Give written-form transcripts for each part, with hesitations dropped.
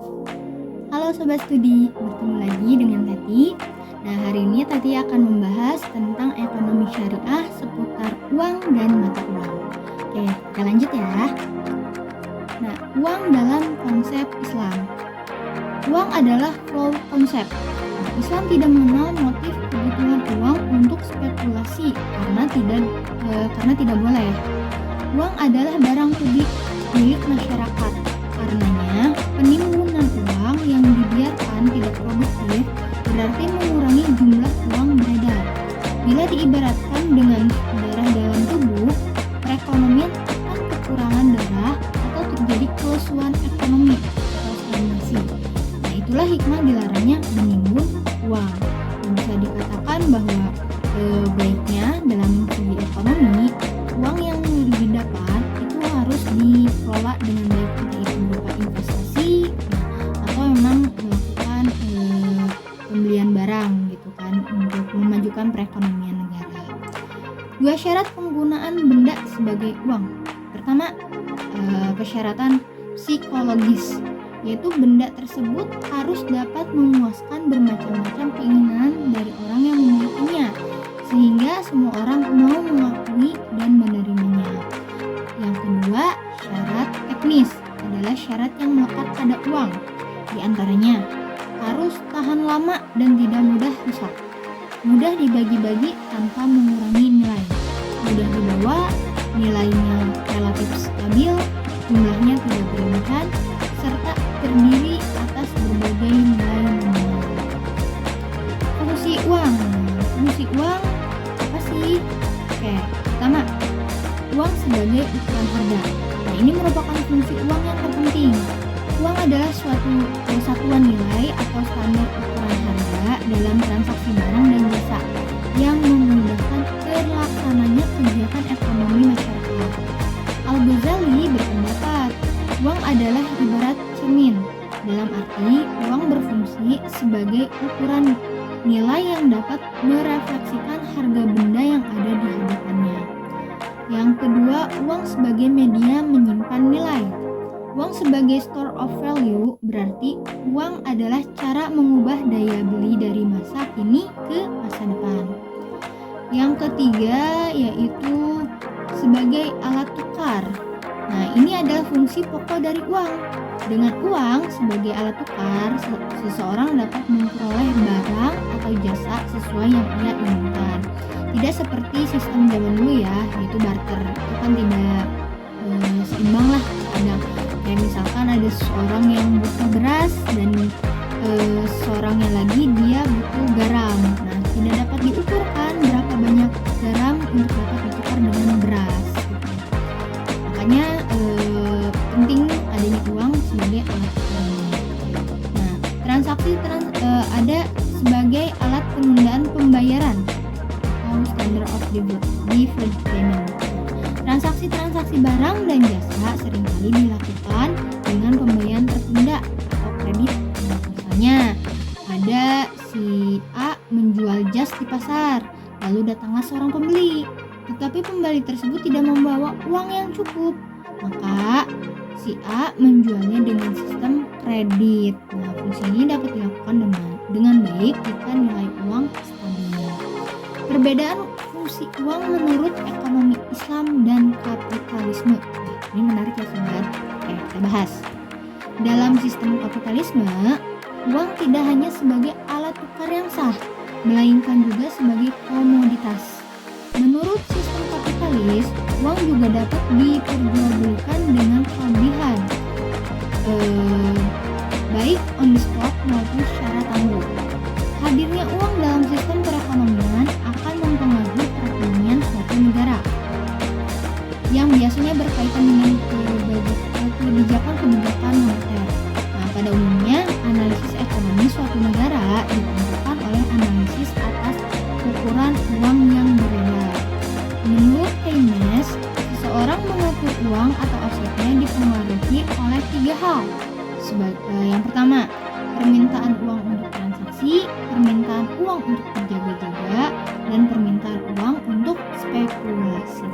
Halo Sobat Studi, bertemu lagi dengan Tati. Nah, hari ini Tati akan membahas tentang ekonomi syariah seputar uang dan mata uang. Oke, kita lanjut ya. Nah, uang dalam konsep Islam. Uang adalah flow konsep. Nah, Islam tidak mengenal motif kebutuhan uang untuk spekulasi karena tidak boleh. Uang adalah barang publik milik masyarakat. Karenanya, penimbunan uang yang dibiarkan tidak produktif berarti mengurangi jumlah uang beredar. Bila diibaratkan dengan darah dalam tubuh, perekonomian akan kekurangan darah atau terjadi kelesuan ekonomi atau stagnasi. Nah, itulah hikmah dilarangnya menimbun uang. Bisa dikatakan bahwa baiknya dalam segi ekonomi, uang yang didapat itu harus dikelola dengan baik, entah itu berupa investasi atau memang melakukan pembelian barang gitu kan untuk memajukan perekonomian negara. 2 syarat penggunaan benda sebagai uang. Pertama, persyaratan psikologis, yaitu benda tersebut harus dapat memuaskan bermacam-macam keinginan dari orang yang memilikinya sehingga semua orang mau mengakui dan menerimanya. Yang kedua, syarat teknis adalah syarat yang melekat pada uang. Di antaranya, harus tahan lama dan tidak mudah rusak, mudah dibagi-bagi tanpa mengurangi nilai, mudah dibawa, nilainya relatif stabil, jumlahnya tidak berlebihan, serta terdiri atas berbagai nilai nominal. Fungsi uang. Fungsi uang apa sih? Oke, pertama, uang sebagai ukuran harga. Nah, ini merupakan fungsi uang yang terpenting. Uang adalah suatu satuan nilai atau standar ukuran harga dalam transaksi barang dan jasa yang memudahkan terlaksananya kegiatan ekonomi masyarakat. Al-Ghazali berpendapat, uang adalah ibarat cermin, dalam arti uang berfungsi sebagai ukuran nilai yang dapat merefleksikan harga benda yang ada di hadapannya. Yang kedua, uang sebagai media menyimpan nilai. Uang sebagai store of value berarti uang adalah cara mengubah daya beli dari masa kini ke masa depan. Yang ketiga yaitu sebagai alat tukar. Nah, ini adalah fungsi pokok dari uang. Dengan uang sebagai alat tukar, seseorang dapat memperoleh barang atau jasa sesuai yang ia inginkan. Tidak seperti sistem zaman dulu ya, yaitu barter. Itu kan tidak seimbang lah kadang. Kayak misalkan ada seseorang yang butuh beras dan seseorangnya lagi dia butuh garam. Nah, tidak dapat diukurkan berapa banyak garam untuk dapat ditukar dengan beras. Makanya penting adanya uang sebagai alat tukar. Nah, transaksi ada sebagai alat penundaan pembayaran atau standard of deferred payment. Transaksi barang dan jasa seringkali dilakukan dengan pembayaran tertunda atau kredit. Misalnya, ada si A menjual jas di pasar, lalu datanglah seorang pembeli, tetapi pembeli tersebut tidak membawa uang yang cukup. Maka si A menjualnya dengan sistem kredit. Nah, fungsi ini dapat dilakukan dengan baik jika nilai uang stabil. Perbedaan fungsi uang menurut ekonomi Islam dan kapitalisme. Nah, ini menarik ya sobat. Oke, kita bahas. Dalam sistem kapitalisme, uang tidak hanya sebagai alat tukar yang sah, melainkan juga sebagai komoditas. Menurut sistem kapitalis, uang juga dapat diperjualbelikan dengan kelebihan, baik on the spot maupun secara tangguh. Hadirnya uang dalam sistem perekonomian akan mempengaruhi perekonomian suatu negara yang biasanya berkaitan dengan kebijakan moneter. Nah, pada umumnya analisis ekonomi suatu negara ditentukan oleh analisis atas ukuran uang yang beredar. Menurut Keynes, seseorang mengukur uang atau asetnya dipengaruhi oleh 3 hal. Yang pertama, permintaan uang untuk transaksi, permintaan uang untuk berjaga-jaga, dan permintaan uang untuk spekulasi.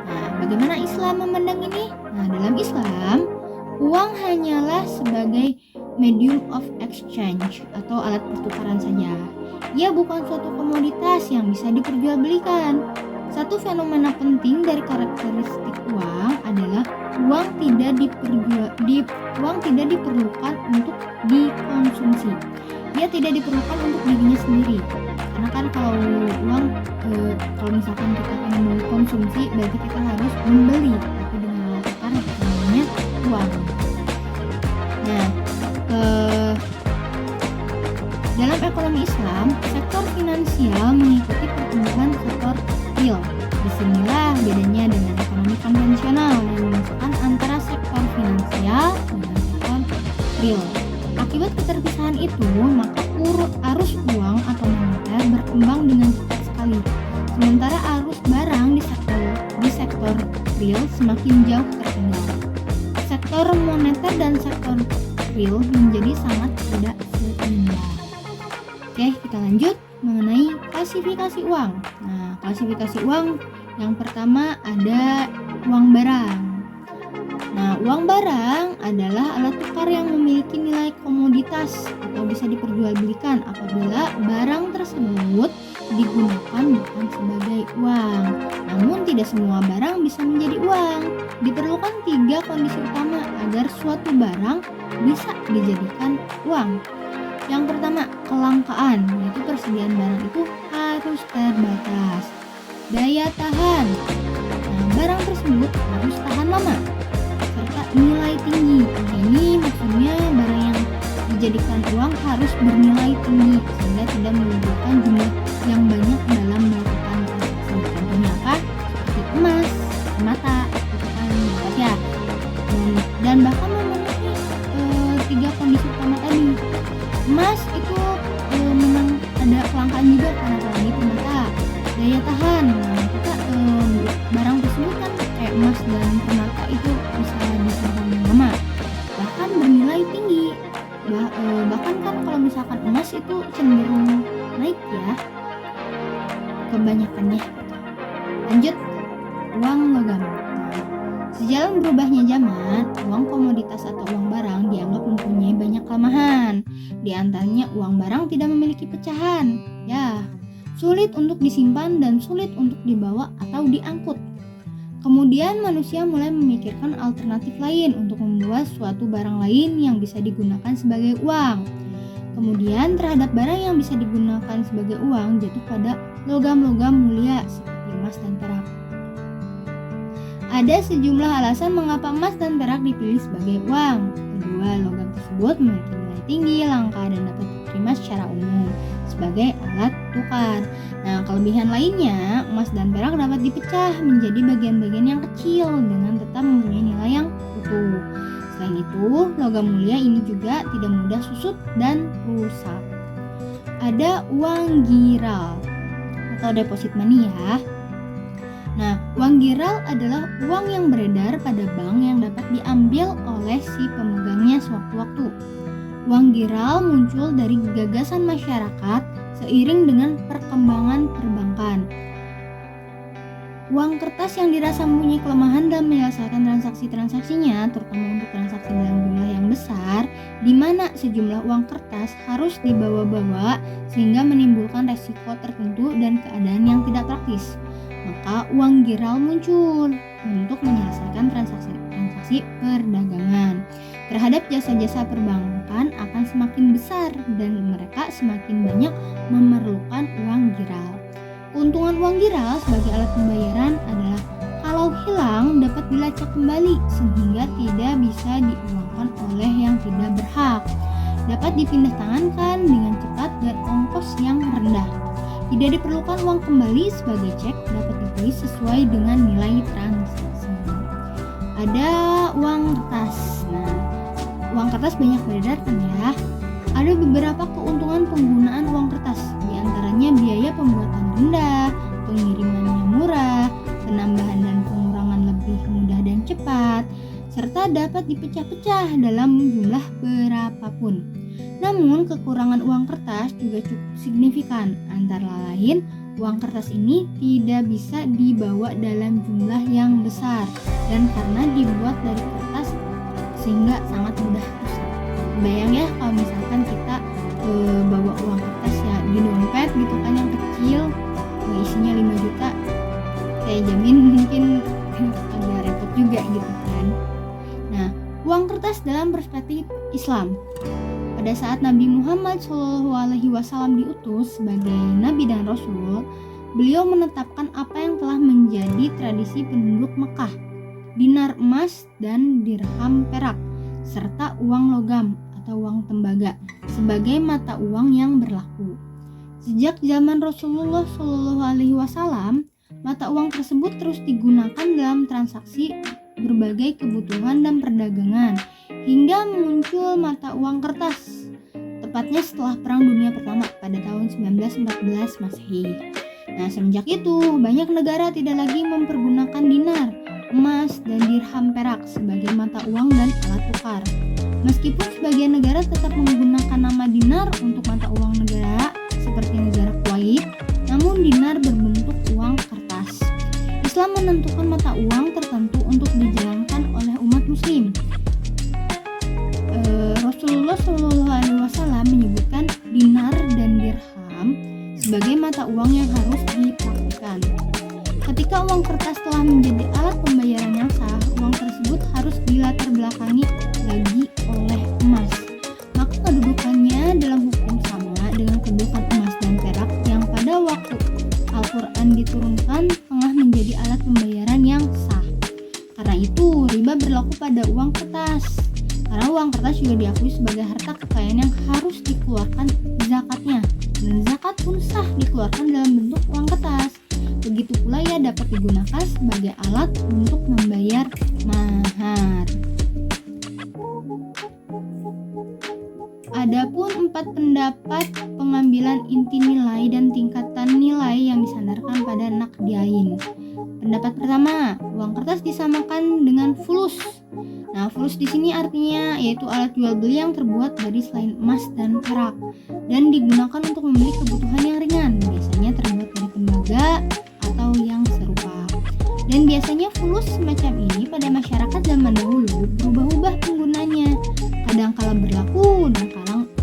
Nah, bagaimana Islam memandang ini? Nah, dalam Islam, uang hanyalah sebagai medium of exchange atau alat pertukaran saja. Ia bukan suatu komoditas yang bisa diperjualbelikan. Satu fenomena penting dari karakteristik uang adalah uang tidak diperlukan untuk dikonsumsi. Dia tidak diperlukan untuk dirinya sendiri. Karena kan kalau uang, kalau misalkan kita ingin mengkonsumsi, berarti kita harus membeli, tapi dengan alat tukar namanya uang. Nah, dalam ekonomi Islam, sektor finansial mengikuti pertumbuhan sektor real. Disinilah bedanya dengan ekonomi konvensional yang memisahkan antara sektor finansial dengan sektor real. Akibat keterpisahan itu, maka arus uang atau moneter berkembang dengan cepat sekali. Sementara arus barang di sektor real semakin jauh tertinggal. Sektor moneter dan sektor real menjadi sangat tidak seimbang. Oke, kita lanjut mengenai klasifikasi uang. Nah, klasifikasi uang yang pertama ada uang barang. Nah, uang barang adalah alat tukar yang memiliki nilai komoditas atau bisa diperjualbelikan apabila barang tersebut digunakan bukan sebagai uang. Namun tidak semua barang bisa menjadi uang. Diperlukan 3 kondisi utama agar suatu barang bisa dijadikan uang. Yang pertama, kelangkaan, yaitu persediaan barang itu harus terbatas. Daya tahan, nah, barang tersebut harus tahan lama. Serta nilai tinggi, ini maksudnya barang yang dijadikan uang harus bernilai tinggi sehingga tidak menimbulkan jumlah yang banyak dalam melakukan transaksi. Contohnya apa? Seperti emas, permata, itu kan ya. Dan bahkan memenuhi 3 kondisi utama tadi. Emas itu memang ada kelangkaan juga karena tadi permata. Daya tahan, nah kita barang tersebut kan kayak emas dan permata itu bisa disimpan lama, bahkan bernilai tinggi. Bahkan kan kalau misalkan emas itu cenderung naik ya kebanyakannya. Lanjut, uang logam. Sejalan berubahnya zaman, uang komoditas atau uang barang dianggap mempunyai banyak kelemahan. Di antaranya uang barang tidak memiliki pecahan, ya, sulit untuk disimpan dan sulit untuk dibawa atau diangkut. Kemudian manusia mulai memikirkan alternatif lain untuk membuat suatu barang lain yang bisa digunakan sebagai uang. Kemudian terhadap barang yang bisa digunakan sebagai uang jatuh pada logam-logam mulia seperti emas dan perak. Ada sejumlah alasan mengapa emas dan perak dipilih sebagai uang. Kedua, logam tersebut memiliki nilai tinggi, langka, dan dapat diterima secara umum sebagai alat tukar. Nah, kelebihan lainnya, emas dan perak dapat dipecah menjadi bagian-bagian yang kecil dengan tetap mempunyai nilai yang utuh. Selain itu, logam mulia ini juga tidak mudah susut dan rusak. Ada uang giral atau deposit money ya. Nah, uang giral adalah uang yang beredar pada bank yang dapat diambil oleh si pemegangnya sewaktu-waktu. Uang giral muncul dari gagasan masyarakat seiring dengan perkembangan perbankan. Uang kertas yang dirasa mempunyai kelemahan dalam menyelesaikan transaksi-transaksinya, terutama untuk transaksi dalam jumlah yang besar, di mana sejumlah uang kertas harus dibawa-bawa sehingga menimbulkan resiko tertentu dan keadaan yang tidak praktis. Maka uang giral muncul untuk menyelesaikan transaksi perdagangan. Terhadap jasa-jasa perbankan akan semakin besar dan mereka semakin banyak memerlukan uang giral. Keuntungan uang giral sebagai alat pembayaran adalah kalau hilang dapat dilacak kembali sehingga tidak bisa diuangkan oleh yang tidak berhak. Dapat dipindah tangankan dengan cepat dan ongkos yang rendah. Tidak diperlukan uang kembali sebagai cek, dapat dibeli sesuai dengan nilai transaksi. Ada uang kertas. Nah, uang kertas banyak beredar kan ya. Ada beberapa keuntungan penggunaan uang kertas, di antaranya biaya pembuatan rendah, pengirimannya murah, penambahan dan pengurangan lebih mudah dan cepat, serta dapat dipecah-pecah dalam jumlah berapapun. Namun, kekurangan uang kertas juga cukup signifikan. Antara lain, uang kertas ini tidak bisa dibawa dalam jumlah yang besar dan karena dibuat dari kertas sehingga sangat mudah rusak. Bayang ya kalau misalkan kita bawa uang kertas ya di dompet gitu kan yang kecil, isinya 5 juta, saya jamin mungkin agak repot juga gitu kan. Nah, uang kertas dalam perspektif Islam. Pada saat Nabi Muhammad SAW diutus sebagai Nabi dan Rasul, beliau menetapkan apa yang telah menjadi tradisi penduduk Mekah, dinar emas dan dirham perak, serta uang logam atau uang tembaga sebagai mata uang yang berlaku. Sejak zaman Rasulullah SAW, mata uang tersebut terus digunakan dalam transaksi berbagai kebutuhan dan perdagangan hingga muncul mata uang kertas, tepatnya setelah Perang Dunia Pertama pada tahun 1914 Masehi. Nah, semenjak itu banyak negara tidak lagi mempergunakan dinar, emas, dan dirham perak sebagai mata uang dan alat tukar. Meskipun sebagian negara tetap menggunakan nama dinar untuk mata uang negara seperti negara Kuwait, namun dinar berbentuk uang kertas. Islam menentukan mata uang tertentu untuk dijalankan oleh umat muslim. Rasulullah SAW menyebutkan dinar dan dirham sebagai mata uang yang harus dipraktikkan. Ketika uang kertas telah menjadi alat pembayaran yang sah, uang tersebut harus dilatar belakangi lagi oleh emas. Maka kedudukannya dalam hukum sama dengan kedudukan emas dan perak yang pada waktu Al-Quran diturunkan tengah menjadi alat pembayaran yang sah. Karena itu, riba berlaku pada uang kertas. Karena uang kertas juga diakui sebagai harta kekayaan yang harus dikeluarkan zakatnya. Dan zakat pun sah dikeluarkan dalam bentuk uang kertas. Begitu pula ia dapat digunakan sebagai alat untuk membayar mahar. Adapun 4 pendapat pengambilan inti nilai dan tingkatan nilai yang disandarkan pada Naqdain. Pendapat pertama, uang kertas disamakan dengan fulus. Nah, fulus di sini artinya yaitu alat jual beli yang terbuat dari selain emas dan perak dan digunakan untuk membeli kebutuhan yang ringan, biasanya terbuat dari tembaga atau yang serupa. Dan biasanya fulus semacam ini pada masyarakat zaman dahulu berubah-ubah penggunanya, kadang-kala berlaku dan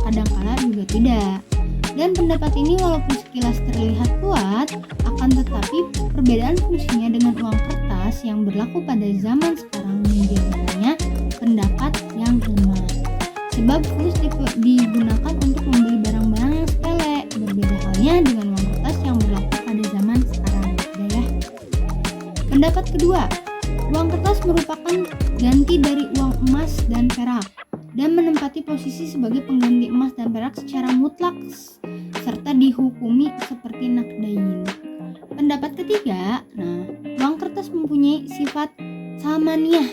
kadang-kala juga tidak. Dan pendapat ini walaupun sekilas terlihat kuat, akan tetapi perbedaan fungsinya dengan uang kertas yang berlaku pada zaman sekarang menjadikannya pendapat yang lemah. Sebab fulus digunakan untuk membeli barang-barang yang sepele, berbeda halnya dengan uang kertas yang berlaku pada zaman sekarang. Ya. Pendapat kedua, uang kertas merupakan ganti dari uang emas dan perak dan menempati posisi sebagai pengganti emas dan perak secara mutlak serta dihukumi seperti Naqdain. Pendapat ketiga, uang kertas mempunyai sifat samaniyah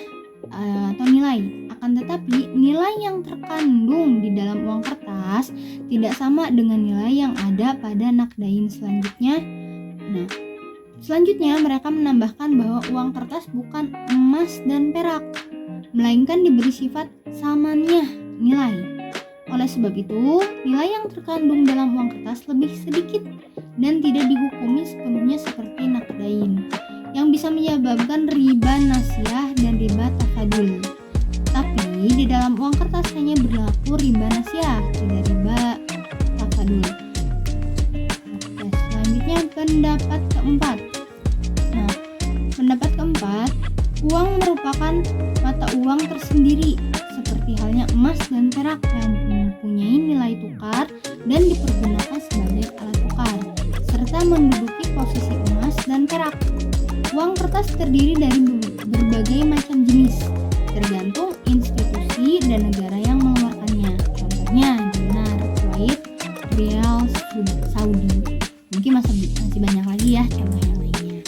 atau nilai, akan tetapi nilai yang terkandung di dalam uang kertas tidak sama dengan nilai yang ada pada Naqdain selanjutnya. Selanjutnya mereka menambahkan bahwa uang kertas bukan emas dan perak, melainkan diberi sifat samaniyah, nilai. Oleh sebab itu, nilai yang terkandung dalam uang kertas lebih sedikit dan tidak dihukumi sepenuhnya seperti Naqdain, yang bisa menyebabkan riba nasiyah dan riba tafadul. Tapi di dalam uang kertas hanya berlaku riba nasiyah, tidak riba tafadul. Selanjutnya pendapat keempat. Pendapat keempat, uang merupakan mata uang tersendiri seperti halnya emas dan perak yang mempunyai nilai tukar dan dipergunakan sebagai alat tukar serta menduduki posisi emas dan perak. Uang kertas terdiri dari berbagai macam jenis, tergantung institusi dan negara yang mengeluarkannya. Contohnya dinar Kuwait, rial Saudi. Mungkin masih banyak lagi ya contoh yang lainnya.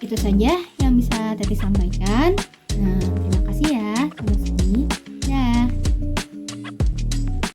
Itu saja yang bisa Teti sampaikan.